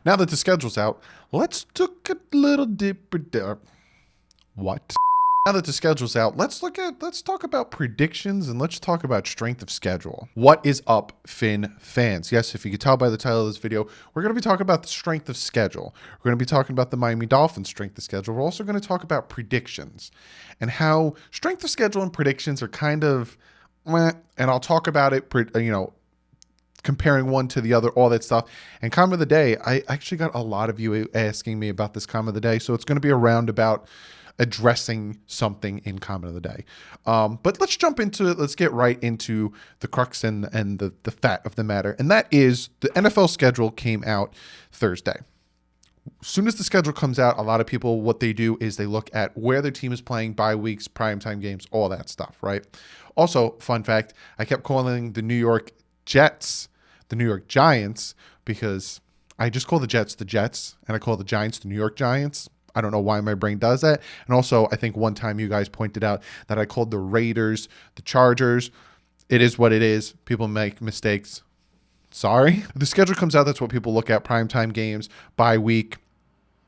Now that the schedule's out, let's look a little deeper. What? Now that the schedule's out, let's talk about predictions and let's talk about strength of schedule. What is up, Finn fans? Yes, if you could tell by the title of this video, we're going to be talking about the strength of schedule. We're going to be talking about the Miami Dolphins strength of schedule. We're also going to talk about predictions and how strength of schedule and predictions are kind of, and I'll talk about it, comparing one to the other, all that stuff. And comment of the day, I actually got a lot of you asking me about this comment of the day, so it's going to be a roundabout addressing something in comment of the day. But let's jump into it. Let's get right into the crux and the fat of the matter. And that is the NFL schedule came out Thursday. As soon as the schedule comes out, a lot of people, what they do is they look at where their team is playing, bye weeks, primetime games, all that stuff, right? Also, fun fact, I kept calling the New York Jets the New York Giants because I just call the Jets, and I call the Giants the New York Giants. I don't know why my brain does that. And also, I think one time you guys pointed out that I called the Raiders the Chargers. It is what it is. People make mistakes. Sorry. The schedule comes out. That's what people look at. Primetime games, bye week,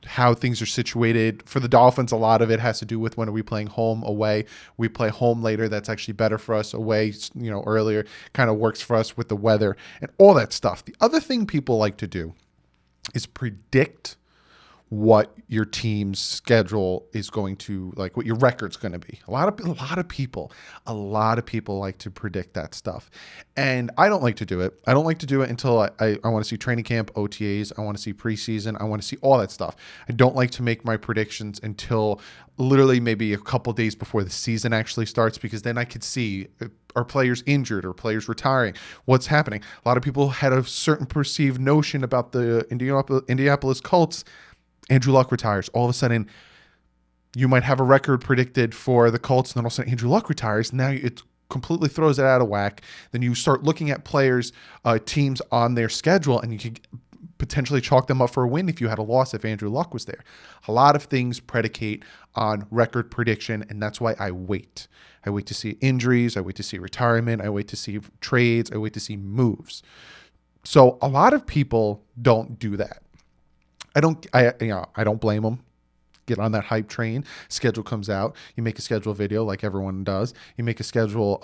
how things are situated. For the Dolphins, a lot of it has to do with when are we playing home, away. We play home later. That's actually better for us. Away, earlier kind of works for us with the weather and all that stuff. The other thing people like to do is predict what your team's schedule is going to, like what your record's going to be. A lot of people like to predict that stuff. And I don't like to do it. I don't like to do it until I want to see training camp, OTAs. I want to see preseason. I want to see all that stuff. I don't like to make my predictions until literally maybe a couple days before the season actually starts, because then I could see, are players injured or players retiring? What's happening? A lot of people had a certain perceived notion about the Indianapolis Colts. Andrew Luck retires. All of a sudden, you might have a record predicted for the Colts, and then all of a sudden Andrew Luck retires. Now it completely throws it out of whack. Then you start looking at players, teams on their schedule, and you could potentially chalk them up for a win if you had a loss if Andrew Luck was there. A lot of things predicate on record prediction, and that's why I wait. I wait to see injuries. I wait to see retirement. I wait to see trades. I wait to see moves. So a lot of people don't do that. I don't blame them. Get on that hype train. Schedule comes out. You make a schedule video like everyone does. You make a schedule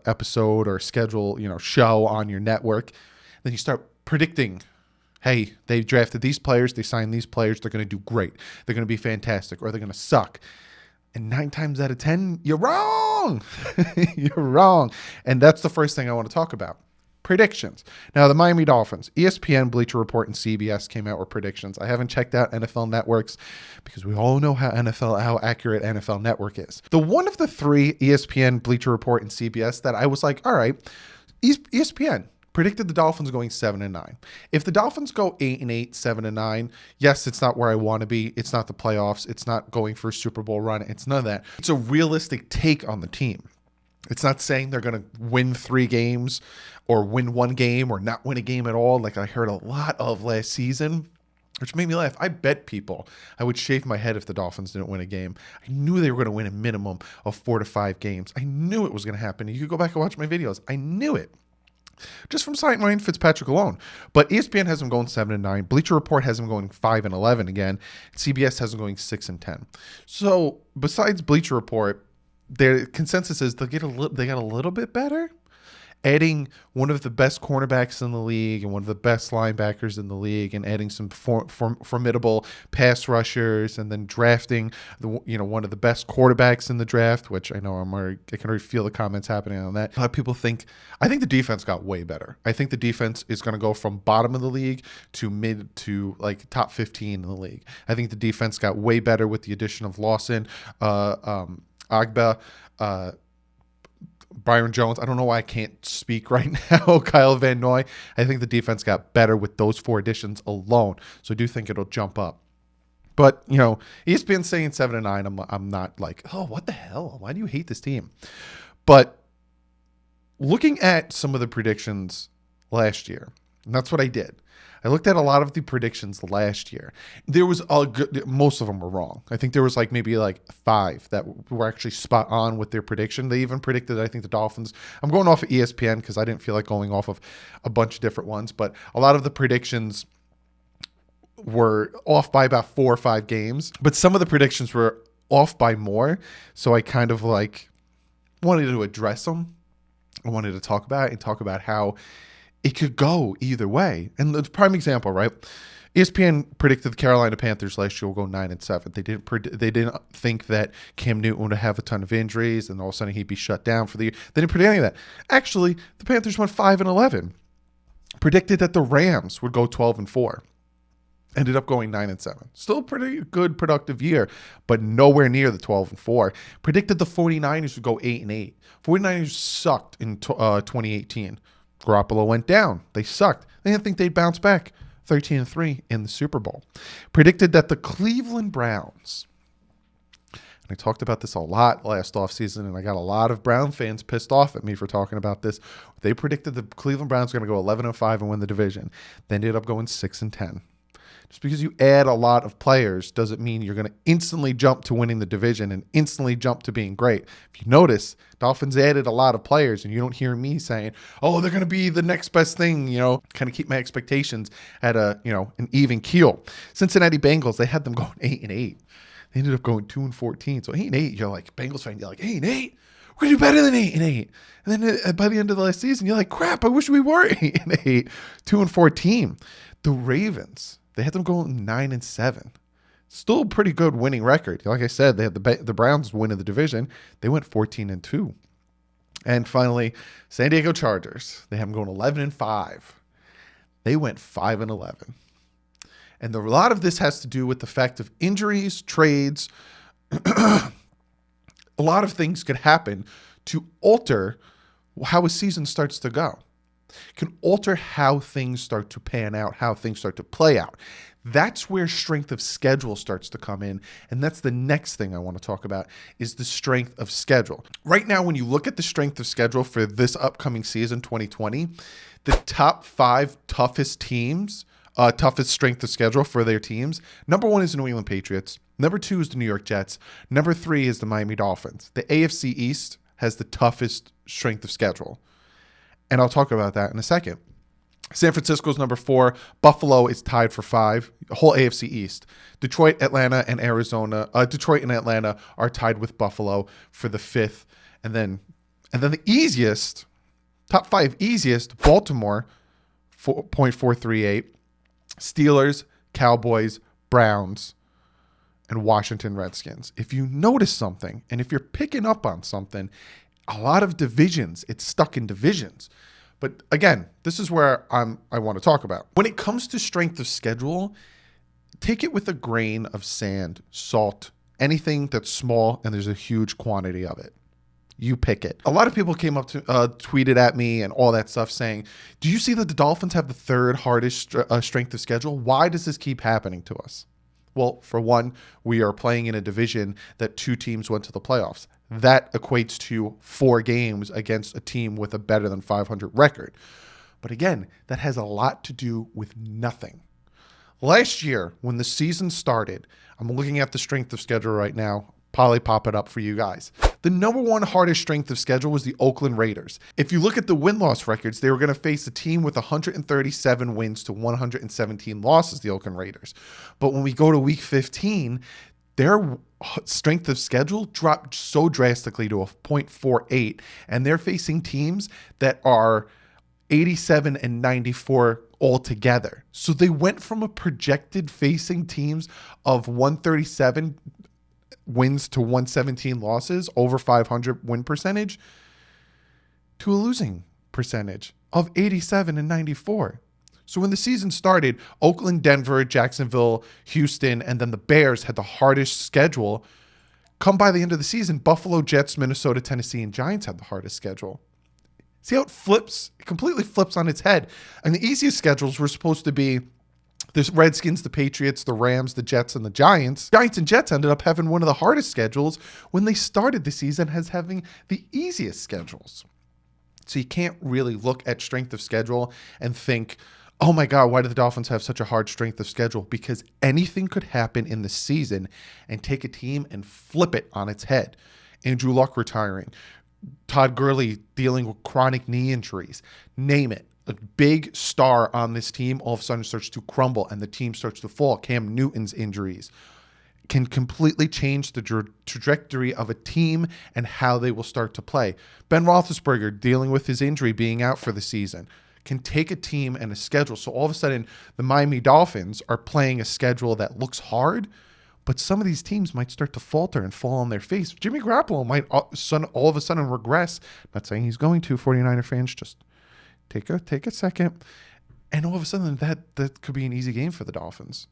episode or schedule, show on your network. Then you start predicting, hey, they drafted these players. They signed these players. They're going to do great. They're going to be fantastic, or they're going to suck. And 9 times out of 10, you're wrong. You're wrong. And that's the first thing I want to talk about. Predictions. Now, the Miami Dolphins, ESPN, Bleacher Report, and CBS came out with predictions. I haven't checked out NFL Networks because we all know how accurate NFL Network is. The one of the three, ESPN, Bleacher Report, and CBS, that I was like, all right, ESPN predicted the Dolphins going 7-9. If the Dolphins go 8-8, 7-9, yes, it's not where I want to be. It's not the playoffs. It's not going for a Super Bowl run. It's none of that. It's a realistic take on the team. It's not saying they're going to win 3 games or win 1 game or not win a game at all, like I heard a lot of last season, which made me laugh. I bet people I would shave my head if the Dolphins didn't win a game. I knew they were going to win a minimum of 4 to 5 games. I knew it was going to happen. You could go back and watch my videos. I knew it. Just from citing Ryan Fitzpatrick alone. But ESPN has them going 7-9. Bleacher Report has them going 5-11 again. CBS has them going 6-10. So besides Bleacher Report, their consensus is they got a little bit better, adding one of the best cornerbacks in the league and one of the best linebackers in the league, and adding some formidable pass rushers, and then drafting one of the best quarterbacks in the draft, which I know I can already feel the comments happening on that. A lot of people think the defense got way better. I think the defense is going to go from bottom of the league to mid to like top 15 in the league. I think the defense got way better with the addition of Lawson, Agba, Byron Jones. I don't know why I can't speak right now. Kyle Van Noy. I think the defense got better with those 4 additions alone. So I do think it'll jump up. But, ESPN saying 7-9, I'm not like, oh, what the hell? Why do you hate this team? But looking at some of the predictions last year, and that's what I did. I looked at a lot of the predictions last year. There was most of them were wrong. I think there was maybe 5 that were actually spot on with their prediction. They even predicted, I think, the Dolphins. I'm going off of ESPN because I didn't feel like going off of a bunch of different ones, but a lot of the predictions were off by about 4 or 5 games, but some of the predictions were off by more. So I kind of like wanted to address them. I wanted to talk about it and talk about how it could go either way. And the prime example, right? ESPN predicted the Carolina Panthers last year will go 9-7. They didn't think that Cam Newton would have a ton of injuries and all of a sudden he'd be shut down for the year. They didn't predict any of that. Actually, the Panthers went 5-11. Predicted that the Rams would go 12-4. Ended up going 9-7. Still a pretty good, productive year, but nowhere near the 12-4. Predicted the 49ers would go 8-8. 49ers sucked in 2018. Garoppolo went down. They sucked. They didn't think they'd bounce back. 13-3 in the Super Bowl. Predicted that the Cleveland Browns, and I talked about this a lot last offseason, and I got a lot of Brown fans pissed off at me for talking about this. They predicted the Cleveland Browns were going to go 11-5 and win the division. They ended up going 6-10. Just because you add a lot of players doesn't mean you're going to instantly jump to winning the division and instantly jump to being great. If you notice, Dolphins added a lot of players, and you don't hear me saying, oh, they're going to be the next best thing, kind of keep my expectations at an even keel. Cincinnati Bengals, they had them going 8-8. They ended up going 2-14. So 8-8, you're like, Bengals fan, you're like, 8-8? We're going to do better than 8-8. And then by the end of the last season, you're like, crap, I wish we were 8-8. 2-14. The Ravens, they had them going 9-7. Still a pretty good winning record. Like I said, they had the Browns winning the division. They went 14-2. And finally, San Diego Chargers. They have them going 11-5. They went 5-11. And a lot of this has to do with the fact of injuries, trades. A lot of things could happen to alter how a season starts to go. Can alter how things start to pan out, how things start to play out. That's where strength of schedule starts to come in. And that's the next thing I want to talk about is the strength of schedule. Right now, when you look at the strength of schedule for this upcoming season, 2020, the top 5 toughest teams, toughest strength of schedule for their teams. Number 1 is the New England Patriots. Number 2 is the New York Jets. Number 3 is the Miami Dolphins. The AFC East has the toughest strength of schedule. And I'll talk about that in a second. San Francisco's number 4. Buffalo is tied for 5. The whole AFC East. Detroit, Atlanta, and Arizona. Detroit and Atlanta are tied with Buffalo for the 5th. And then the easiest, top 5 easiest, Baltimore, 0.438. Steelers, Cowboys, Browns, and Washington Redskins. If you notice something, and if you're picking up on something, a lot of divisions, it's stuck in divisions. But again, this is where I want to talk about. When it comes to strength of schedule, take it with a grain of sand, salt, anything that's small and there's a huge quantity of it. You pick it. A lot of people came up to tweeted at me and all that stuff saying, do you see that the Dolphins have the 3rd hardest strength of schedule? Why does this keep happening to us? Well, for one, we are playing in a division that 2 teams went to the playoffs. That equates to 4 games against a team with a better than 500 record. But again, that has a lot to do with nothing. Last year, when the season started, I'm looking at the strength of schedule right now. Probably pop it up for you guys. The number 1 hardest strength of schedule was the Oakland Raiders. If you look at the win-loss records, they were going to face a team with 137 wins to 117 losses, the Oakland Raiders. But when we go to week 15, their strength of schedule dropped so drastically to a 0.48, and they're facing teams that are 87 and 94 altogether. So they went from a projected facing teams of 137 wins to 117 losses, over 500 win percentage, to a losing percentage of 87 and 94. So when the season started, Oakland, Denver, Jacksonville, Houston, and then the Bears had the hardest schedule. Come by the end of the season, Buffalo, Jets, Minnesota, Tennessee, and Giants had the hardest schedule. See how it flips? It completely flips on its head. And the easiest schedules were supposed to be the Redskins, the Patriots, the Rams, the Jets, and the Giants. Giants and Jets ended up having one of the hardest schedules when they started the season as having the easiest schedules. So you can't really look at strength of schedule and think, oh my God, why do the Dolphins have such a hard strength of schedule? Because anything could happen in the season and take a team and flip it on its head. Andrew Luck retiring, Todd Gurley dealing with chronic knee injuries, name it. a big star on this team all of a sudden starts to crumble and the team starts to fall. Cam Newton's injuries can completely change the trajectory of a team and how they will start to play. Ben Roethlisberger, dealing with his injury, being out for the season, can take a team and a schedule. So all of a sudden, the Miami Dolphins are playing a schedule that looks hard, but some of these teams might start to falter and fall on their face. Jimmy Garoppolo might all of a sudden regress. I'm not saying he's going to, 49er fans, just take a second. And all of a sudden, that could be an easy game for the Dolphins.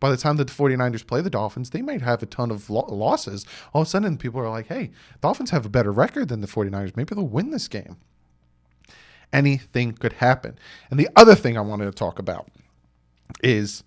By the time the 49ers play the Dolphins, they might have a ton of losses. All of a sudden, people are like, hey, Dolphins have a better record than the 49ers. Maybe they'll win this game. Anything could happen. And the other thing I wanted to talk about is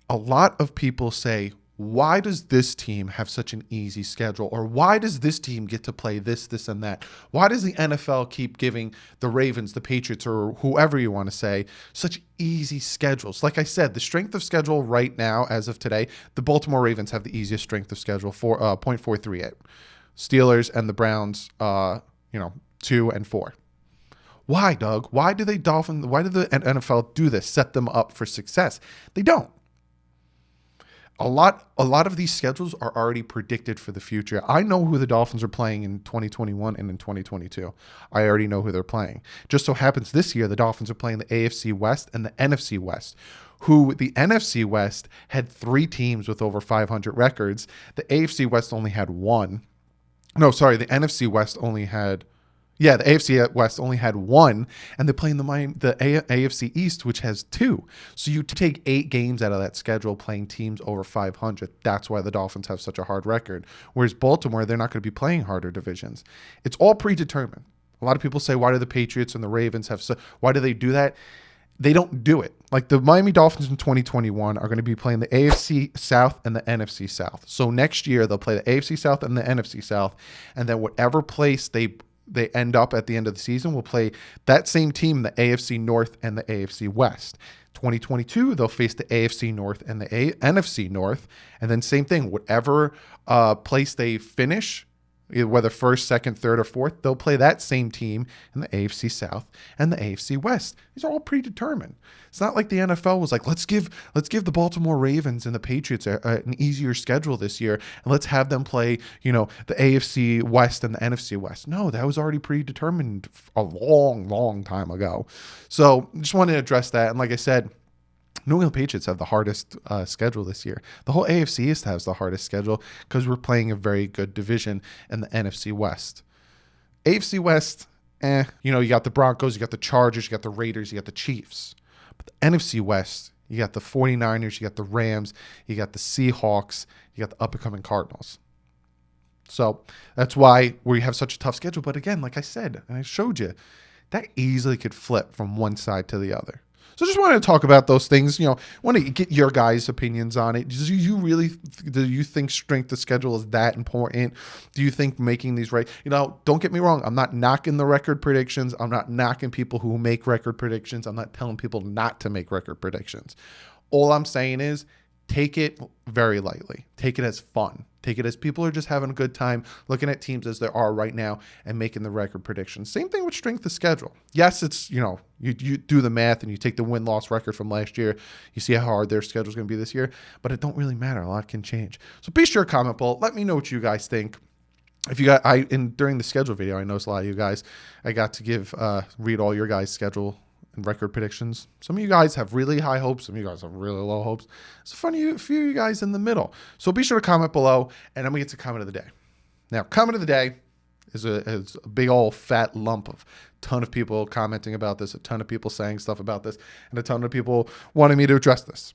a lot of people say, why does this team have such an easy schedule? Or why does this team get to play this, and that? Why does the NFL keep giving the Ravens, the Patriots, or whoever you want to say, such easy schedules? Like I said, the strength of schedule right now, as of today, the Baltimore Ravens have the easiest strength of schedule, for 0.438. Steelers and the Browns, 2 and 4. Why, Doug? Why do the NFL do this? Set them up for success? They don't. A lot of these schedules are already predicted for the future. I know who the Dolphins are playing in 2021 and in 2022. I already know who they're playing. Just so happens this year, the Dolphins are playing the AFC West and the NFC West, who the NFC West had 3 teams with over 500 records. The AFC West only had one. No, sorry, the NFC West only had... Yeah, the AFC West only had 1, and they're playing the AFC East, which has 2. So you take 8 games out of that schedule playing teams over 500. That's why the Dolphins have such a hard record. Whereas Baltimore, they're not going to be playing harder divisions. It's all predetermined. A lot of people say, why do the Patriots and the Ravens why do they do that? They don't do it. Like the Miami Dolphins in 2021 are going to be playing the AFC South and the NFC South. So next year, they'll play the AFC South and the NFC South, and then whatever place they end up at the end of the season will play that same team, the AFC North and the AFC West. 2022, they'll face the AFC North and the NFC North. And then same thing, whatever place they finish, whether first, second, third, or fourth, they'll play that same team in the AFC South and the AFC West. These are all predetermined. It's not like the NFL was like, let's give the Baltimore Ravens and the Patriots an easier schedule this year, and let's have them play, the AFC West and the NFC West. No, that was already predetermined a long, long time ago. So just wanted to address that. And like I said, New England Patriots have the hardest schedule this year. The whole AFC East has the hardest schedule because we're playing a very good division in the NFC West. AFC West, you got the Broncos, you got the Chargers, you got the Raiders, you got the Chiefs. But the NFC West, you got the 49ers, you got the Rams, you got the Seahawks, you got the up-and-coming Cardinals. So that's why we have such a tough schedule. But again, like I said, and I showed you, that easily could flip from one side to the other. So just wanted to talk about those things. Want to get your guys' opinions on it. Do you think strength of schedule is that important? Do you think making these right? Don't get me wrong. I'm not knocking the record predictions. I'm not knocking people who make record predictions. I'm not telling people not to make record predictions. All I'm saying is take it very lightly. Take it as fun. Take it as people are just having a good time looking at teams as they are right now and making the record predictions. Same thing with strength of schedule. Yes, it's, you do the math and you take the win-loss record from last year. You see how hard their schedule is going to be this year, but it don't really matter. A lot can change. So be sure to comment below. Let me know what you guys think. If you got, during the schedule video, I noticed a lot of you guys, I got to read all your guys' schedule and record predictions. Some of you guys have really high hopes. Some of you guys have really low hopes. It's a few of you guys in the middle. So be sure to comment below, and I'm going to get to comment of the day. Now, comment of the day is a big old fat lump of ton of people commenting about this, a ton of people saying stuff about this, and a ton of people wanting me to address this.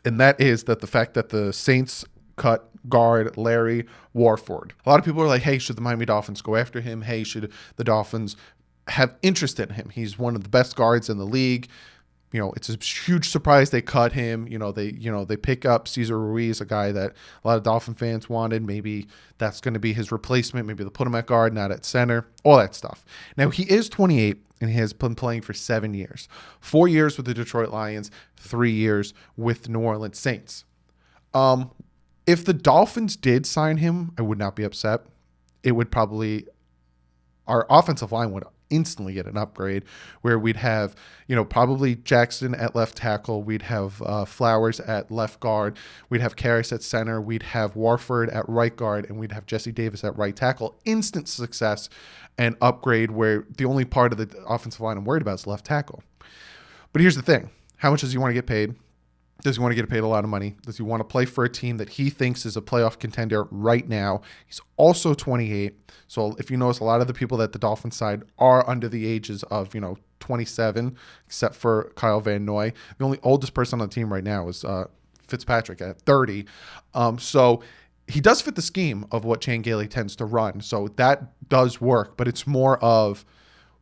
And that is the fact that the Saints cut guard Larry Warford. A lot of people are like, hey, should the Miami Dolphins go after him? Hey, should the Dolphins have interest in him? He's one of the best guards in the league. It's a huge surprise they cut him. They pick up Cesar Ruiz, a guy that a lot of Dolphin fans wanted. Maybe that's going to be his replacement. Maybe they'll put him at guard, not at center, all that stuff. Now, he is 28 and he has been playing for 7 years. 4 years with the Detroit Lions, 3 years with New Orleans Saints. If the Dolphins did sign him, I would not be upset. It would probably, our offensive line would instantly get an upgrade where we'd have, probably Jackson at left tackle. We'd have Flowers at left guard. We'd have Karras at center. We'd have Warford at right guard, and we'd have Jesse Davis at right tackle. Instant success and upgrade where the only part of the offensive line I'm worried about is left tackle. But here's the thing. How much does he want to get paid? Does he want to get paid a lot of money? Does he want to play for a team that he thinks is a playoff contender right now? He's also 28. So if you notice, a lot of the people that the Dolphins side are under the ages of, 27, except for Kyle Van Noy. The only oldest person on the team right now is Fitzpatrick at 30. So he does fit the scheme of what Chan Gailey tends to run. So that does work, but it's more of,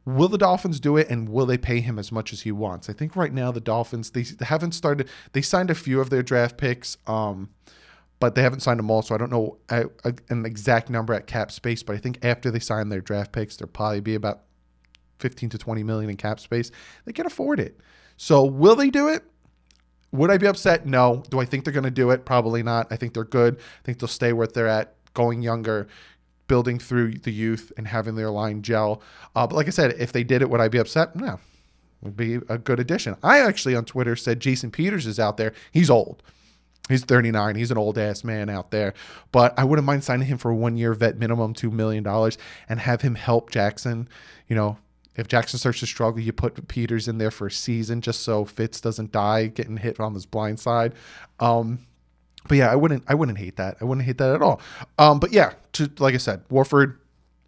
will the Dolphins do it, and will they pay him as much as he wants? I think right now the Dolphins, they haven't started. They signed a few of their draft picks, but they haven't signed them all, so I don't know an exact number at cap space, but I think after they sign their draft picks, there'll probably be about 15 to 20 million in cap space. They can afford it. So will they do it? Would I be upset? No. Do I think they're going to do it? Probably not. I think they're good. I think they'll stay where they're at, going younger, building through the youth and having their line gel. But like I said, if they did it, would I be upset? No. It would be a good addition. I actually on Twitter said Jason Peters is out there. He's old. He's 39. He's an old-ass man out there. But I wouldn't mind signing him for a one-year vet minimum, $2 million, and have him help Jackson. If Jackson starts to struggle, you put Peters in there for a season just so Fitz doesn't die getting hit on his blind side. But yeah, I wouldn't hate that. I wouldn't hate that at all. But yeah, like I said, Warford,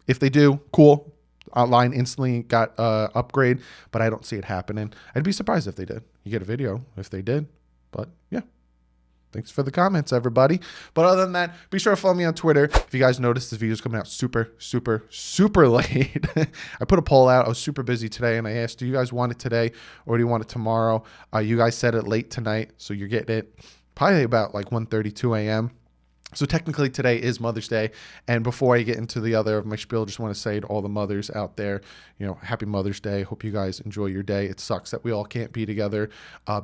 if they do, cool. Line instantly got upgrade, but I don't see it happening. I'd be surprised if they did. You get a video if they did. But yeah. Thanks for the comments, everybody. But other than that, be sure to follow me on Twitter. If you guys noticed, this video is coming out super, super, super late. I put a poll out. I was super busy today, and I asked, do you guys want it today or do you want it tomorrow? You guys said it late tonight, so you're getting it probably about like 1:32 a.m. So technically today is Mother's Day. And before I get into the other of my spiel, just want to say to all the mothers out there, happy Mother's Day. Hope you guys enjoy your day. It sucks that we all can't be together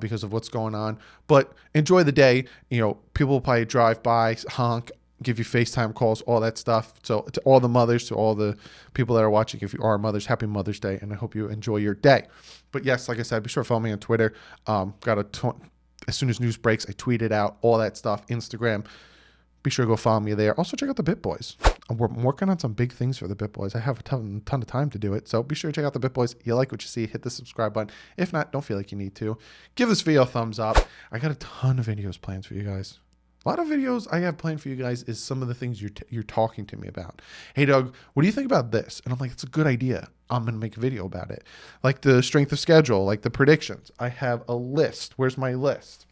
because of what's going on. But enjoy the day. People will probably drive by, honk, give you FaceTime calls, all that stuff. So to all the mothers, to all the people that are watching, if you are mothers, happy Mother's Day. And I hope you enjoy your day. But yes, like I said, be sure to follow me on Twitter. As soon as news breaks, I tweet it out, all that stuff, Instagram. Be sure to go follow me there. Also, check out the Bit Boys. I'm working on some big things for the Bit Boys. I have a ton of time to do it. So be sure to check out the Bit Boys. You like what you see, hit the subscribe button. If not, don't feel like you need to. Give this video a thumbs up. I got a ton of videos planned for you guys. A lot of videos I have planned for you guys is some of the things you're talking to me about. Hey, Doug, what do you think about this? And I'm like, it's a good idea. I'm going to make a video about it. Like the strength of schedule, like the predictions. I have a list. Where's my list?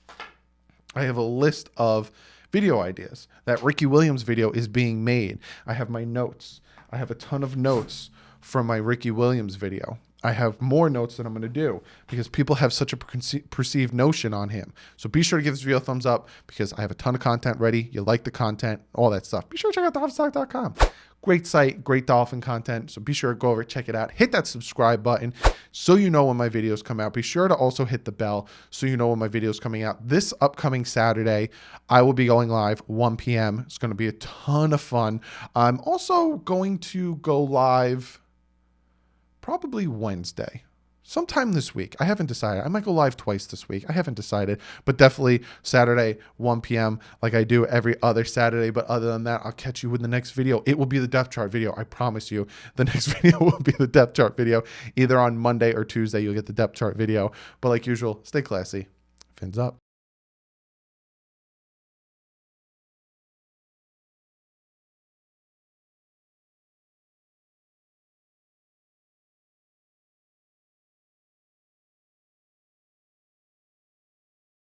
I have a list of video ideas. That Ricky Williams video is being made. I have my notes. I have a ton of notes from my Ricky Williams video. I have more notes that I'm going to do because people have such a perceived notion on him. So be sure to give this video a thumbs up because I have a ton of content ready. You like the content, all that stuff. Be sure to check out DolphinsTalk.com. Great site, great Dolphin content. So be sure to go over, check it out. Hit that subscribe button so you know when my videos come out. Be sure to also hit the bell so you know when my videos coming out. This upcoming Saturday, I will be going live 1 p.m. It's going to be a ton of fun. I'm also going to go live probably Wednesday. Sometime this week. I haven't decided. I might go live twice this week. I haven't decided, but definitely Saturday, 1 p.m. like I do every other Saturday. But other than that, I'll catch you with the next video. It will be the depth chart video. I promise you the next video will be the depth chart video. Either on Monday or Tuesday, you'll get the depth chart video. But like usual, stay classy. Fins up.